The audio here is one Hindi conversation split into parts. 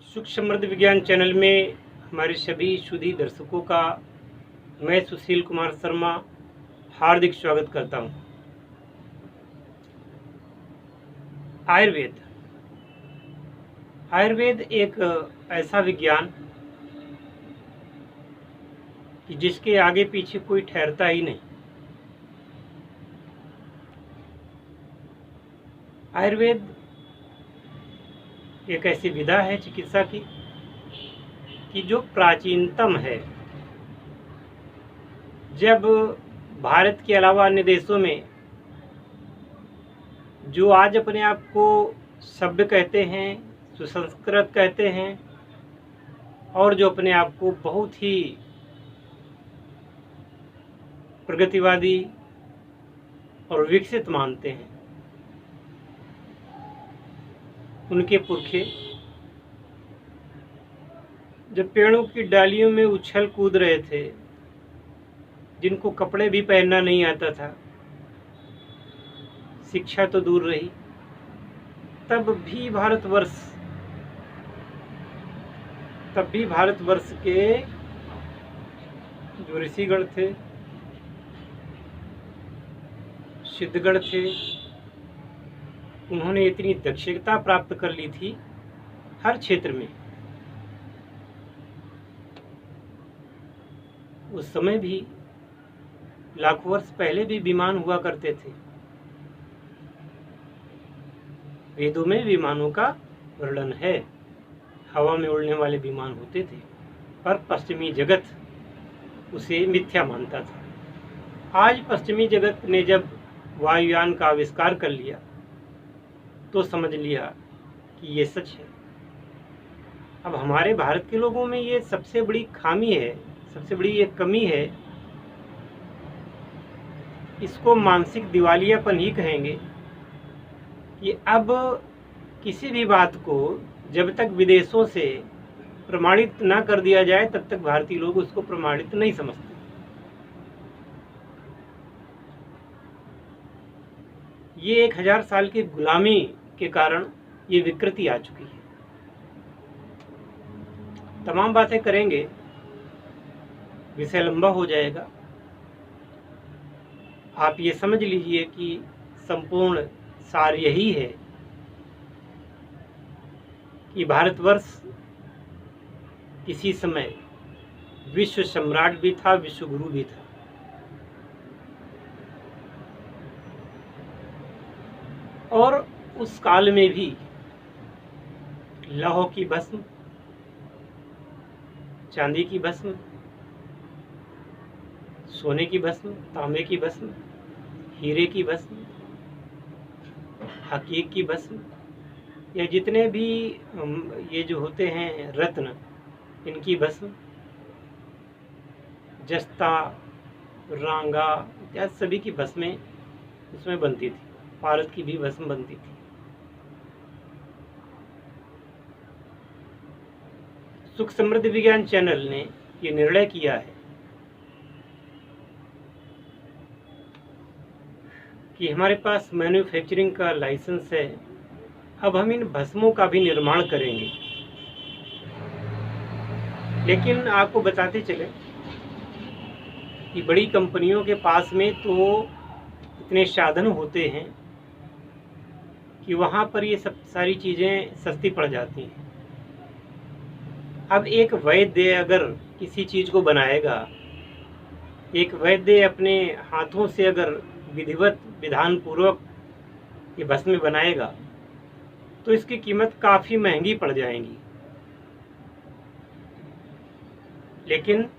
सुख समृद्ध विज्ञान चैनल में हमारे सभी सुधी दर्शकों का मैं सुशील कुमार शर्मा हार्दिक स्वागत करता हूं। आयुर्वेद एक ऐसा विज्ञान कि जिसके आगे पीछे कोई ठहरता ही नहीं। आयुर्वेद एक ऐसी विधा है चिकित्सा की कि जो प्राचीनतम है। जब भारत के अलावा अन्य देशों में जो आज अपने आप को सभ्य कहते हैं, सुसंस्कृत कहते हैं और जो अपने आप को बहुत ही प्रगतिवादी और विकसित मानते हैं, उनके पुरखे जब पेड़ों की डालियों में उछल कूद रहे थे, जिनको कपड़े भी पहनना नहीं आता था, शिक्षा तो दूर रही, तब भी भारतवर्ष के जो ऋषिगण थे, सिद्धगण थे, उन्होंने इतनी दक्षता प्राप्त कर ली थी हर क्षेत्र में। उस समय भी लाखों वर्ष पहले भी विमान हुआ करते थे। वेदों में विमानों का वर्णन है, हवा में उड़ने वाले विमान होते थे, पर पश्चिमी जगत उसे मिथ्या मानता था। आज पश्चिमी जगत ने जब वायुयान का आविष्कार कर लिया तो समझ लिया कि ये सच है। अब हमारे भारत के लोगों में ये सबसे बड़ी खामी है, सबसे बड़ी एक कमी है। इसको मानसिक दिवालियापन ही कहेंगे कि अब किसी भी बात को जब तक विदेशों से प्रमाणित ना कर दिया जाए तब तक भारतीय लोग उसको प्रमाणित नहीं समझते। ये 1000 साल की गुलामी के कारण ये विकृति आ चुकी है। तमाम बातें करेंगे, विषय लंबा हो जाएगा। आप ये समझ लीजिए कि संपूर्ण सार यही है कि भारतवर्ष किसी समय विश्व सम्राट भी था, विश्व गुरु भी था। और उस काल में भी लौह की भस्म, चांदी की भस्म, सोने की भस्म, तांबे की भस्म, हीरे की भस्म, हकीक की भस्म, या जितने भी ये जो होते हैं रत्न, इनकी भस्म, जस्ता, रांगा इत्यादि सभी की भस्में उसमें बनती थी। पारद की भी भस्म बनती थी। सुख समृद्ध विज्ञान चैनल ने ये निर्णय किया है कि हमारे पास मैन्युफैक्चरिंग का लाइसेंस है, अब हम इन भस्मों का भी निर्माण करेंगे। लेकिन आपको बताते चले कि बड़ी कंपनियों के पास में तो इतने साधन होते हैं कि वहाँ पर ये सब सारी चीज़ें सस्ती पड़ जाती हैं। अब एक वैद्य अगर किसी चीज़ को बनाएगा, एक वैद्य अपने हाथों से अगर विधिवत विधान पूर्वक ये भस्म बनाएगा तो इसकी कीमत काफ़ी महंगी पड़ जाएगी। लेकिन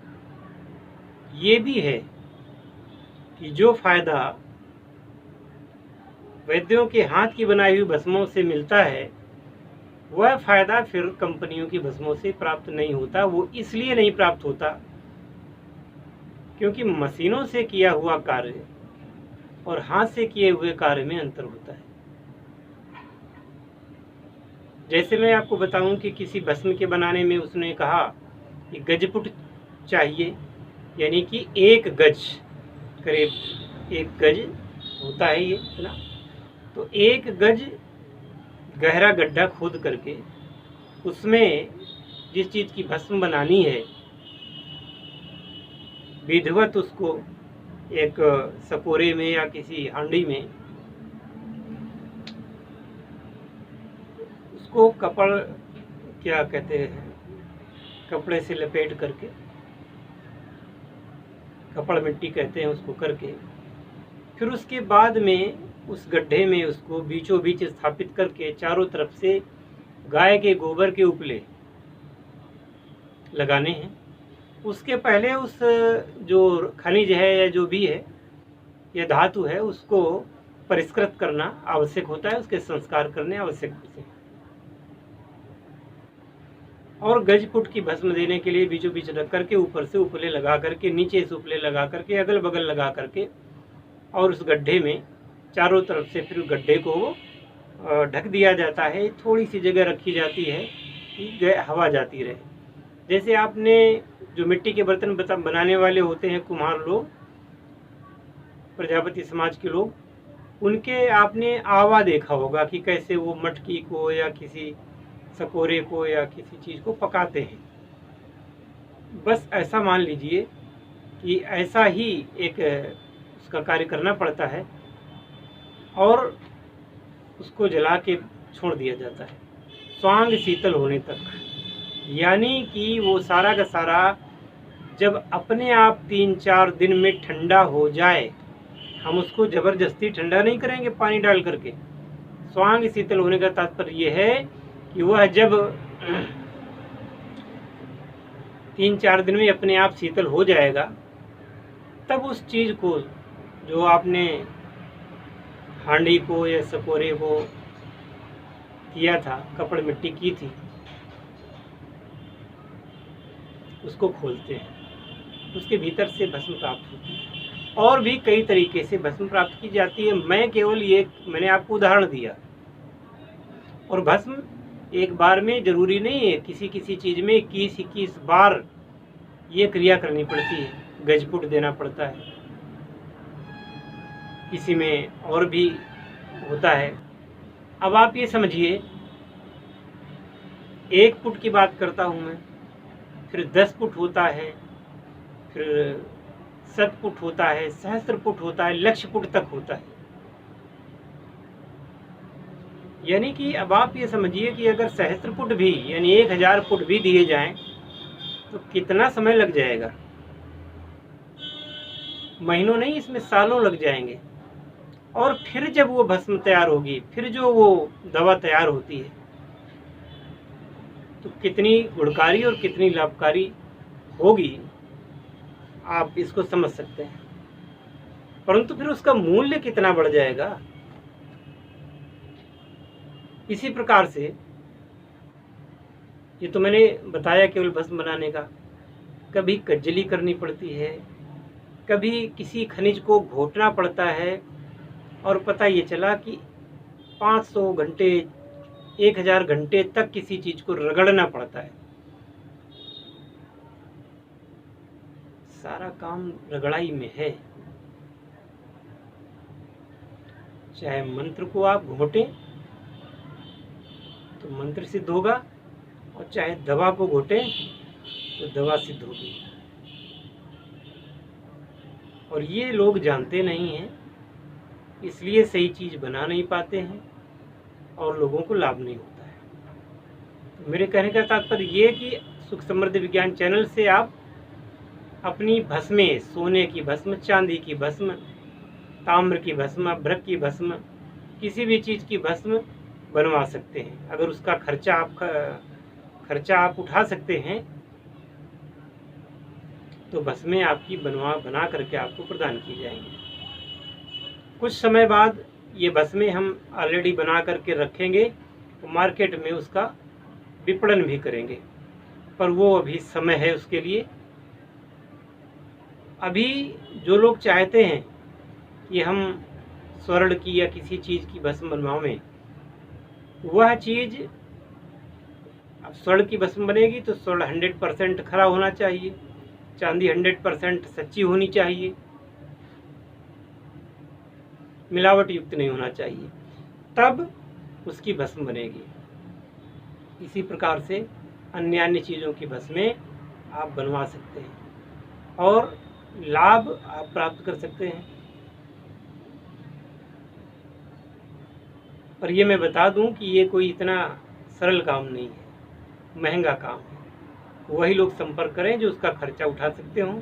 ये भी है कि जो फायदा वैद्यों के हाथ की बनाई हुई भस्मों से मिलता है, वह फायदा फिर कंपनियों की भस्मों से प्राप्त नहीं होता। वो इसलिए नहीं प्राप्त होता क्योंकि मशीनों से किया हुआ कार्य और हाथ से किए हुए कार्य में अंतर होता है। जैसे मैं आपको बताऊं कि किसी भस्म के बनाने में उसने कहा कि गजफुट चाहिए, यानी कि 1 गज, करीब 1 गज होता है ये इतना, तो 1 गज गहरा गड्ढा खोद करके उसमें जिस चीज़ की भस्म बनानी है, विधिवत उसको एक सकोरे में या किसी हांडी में उसको क्या कहते हैं, कपड़े से लपेट करके, कपड़ मिट्टी कहते हैं उसको, करके फिर उसके बाद में उस गड्ढे में उसको बीचों बीच स्थापित करके चारों तरफ से गाय के गोबर के उपले लगाने हैं। उसके पहले उस जो खनिज है या जो भी है या धातु है उसको परिष्कृत करना आवश्यक होता है, उसके संस्कार करने आवश्यक होते हैं। और गज फुट की भस्म देने के लिए बीचों बीच रख करके ऊपर से उपले लगा करके, नीचे से उपले लगा करके, अगल बगल लगा करके, और उस गड्ढे में चारों तरफ से फिर गड्ढे को ढक दिया जाता है। थोड़ी सी जगह रखी जाती है कि हवा जाती रहे। जैसे आपने जो मिट्टी के बर्तन बनाने वाले होते हैं कुम्हार लोग, प्रजापति समाज के लोग, उनके आपने आवा देखा होगा कि कैसे वो मटकी को या किसी सकोरे को या किसी चीज़ को पकाते हैं। बस ऐसा मान लीजिए कि ऐसा ही एक उसका कार्य करना पड़ता है और उसको जला के छोड़ दिया जाता है स्वांग शीतल होने तक। यानी कि वो सारा का सारा जब अपने आप 3-4 दिन में ठंडा हो जाए, हम उसको ज़बरदस्ती ठंडा नहीं करेंगे पानी डाल करके। स्वांग शीतल होने का तात्पर्य यह है कि वह जब 3-4 दिन में अपने आप शीतल हो जाएगा, तब उस चीज़ को जो आपने हांडी को या सकोरे को किया था, कपड़ मिट्टी की थी, उसको खोलते हैं, उसके भीतर से भस्म प्राप्त होती है। और भी कई तरीके से भस्म प्राप्त की जाती है। मैं केवल ये मैंने आपको उदाहरण दिया। और भस्म एक बार में जरूरी नहीं है, किसी किसी चीज़ में 21 बार ये क्रिया करनी पड़ती है, गजपुट देना पड़ता है, किसी में और भी होता है। अब आप ये समझिए, 1 फुट की बात करता हूँ मैं, फिर 10 फुट होता है, फिर 7 फुट होता है, सहस्त्र फुट होता है, लक्ष फुट तक होता है। यानी कि अब आप ये समझिए कि अगर सहस्त्र फुट भी यानी 1000 फुट भी दिए जाएं तो कितना समय लग जाएगा। महीनों नहीं, इसमें सालों लग जाएंगे। और फिर जब वो भस्म तैयार होगी, फिर जो वो दवा तैयार होती है, तो कितनी गुणकारी और कितनी लाभकारी होगी, आप इसको समझ सकते हैं। परंतु फिर उसका मूल्य कितना बढ़ जाएगा। इसी प्रकार से ये तो मैंने बताया केवल भस्म बनाने का। कभी कज्जली करनी पड़ती है, कभी किसी खनिज को घोटना पड़ता है, और पता ये चला कि 500 घंटे 1000 घंटे तक किसी चीज को रगड़ना पड़ता है। सारा काम रगड़ाई में है। चाहे मंत्र को आप घोटें तो मंत्र सिद्ध होगा, और चाहे दवा को घोटें तो दवा सिद्ध होगी। और ये लोग जानते नहीं हैं, इसलिए सही चीज़ बना नहीं पाते हैं और लोगों को लाभ नहीं होता है। तो मेरे कहने का तात्पर्य ये कि सुख समृद्धि विज्ञान चैनल से आप अपनी भस्में, सोने की भस्म, चांदी की भस्म, ताम्र की भस्म, भ्रक की भस्म, किसी भी चीज़ की भस्म बनवा सकते हैं। अगर उसका खर्चा आप उठा सकते हैं तो भस्में आपकी बना करके आपको प्रदान की जाएंगी। कुछ समय बाद ये भस्में हम ऑलरेडी बना करके रखेंगे, तो मार्केट में उसका विपणन भी करेंगे, पर वो अभी समय है उसके लिए। अभी जो लोग चाहते हैं कि हम स्वर्ण की या किसी चीज़ की भस्म बनवाएं, वह चीज़, अब स्वर्ण की भस्म बनेगी तो स्वर्ण 100% खरा होना चाहिए, चांदी 100% सच्ची होनी चाहिए, मिलावट युक्त नहीं होना चाहिए, तब उसकी भस्म बनेगी। इसी प्रकार से अन्य चीज़ों की भस्में आप बनवा सकते हैं और लाभ आप प्राप्त कर सकते हैं। पर ये मैं बता दूं कि ये कोई इतना सरल काम नहीं है, महंगा काम है। वही लोग संपर्क करें जो उसका खर्चा उठा सकते हों।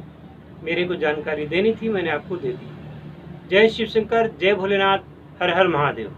मेरे को जानकारी देनी थी, मैंने आपको दे दी। जय शिव शंकर, जय भोलेनाथ, हर हर महादेव।